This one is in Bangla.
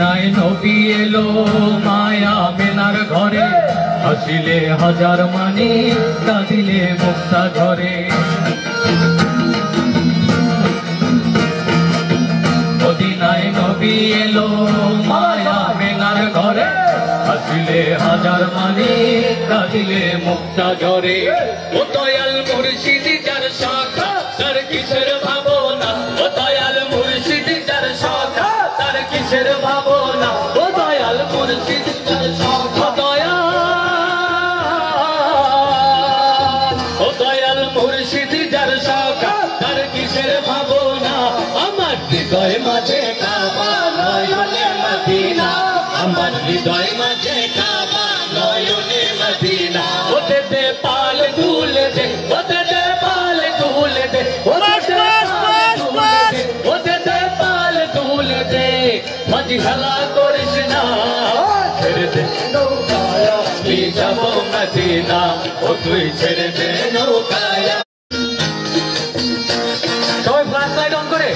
মদিনায় নবী এলো মায়া মেনার ঘরে, হাসিলে হাজার মানি কাঁদিলে মুক্তা ঝরে। মদিনায় নবী এলো মায়া মেনার ঘরে, হাসিলে হাজার মানি কাঁদিলে মুক্তা ঝরে। ও দয়াল মুর্শিদ যার শাখা তার কিসের ভাবনা, ও দয়াল মুর্শিদ যার শাখা তার কিসের ভাবনা, ও দয়াল মুর্শিদ যার শাখা, ও দয়াল মুর্শিদ যার শাখা তার কিসের ভাবনা। আমার হৃদয় মাঝে কাবা নয়নে মদিনা, আমার হৃদয় মাঝে কাবা নয়নে মদিনা। ওতে দে পাল তুলে দে, ওতে দে পাল তুলে দে, ওতে দে পাল তুলে দে। মাঝি হেলা করিস না, ছেড়ে দে নৌকায়া যাবো মদিনা, ও তুই ছেড়ে দে নৌকায়া। সবাই ফ্ল্যাশ লাইট অন করে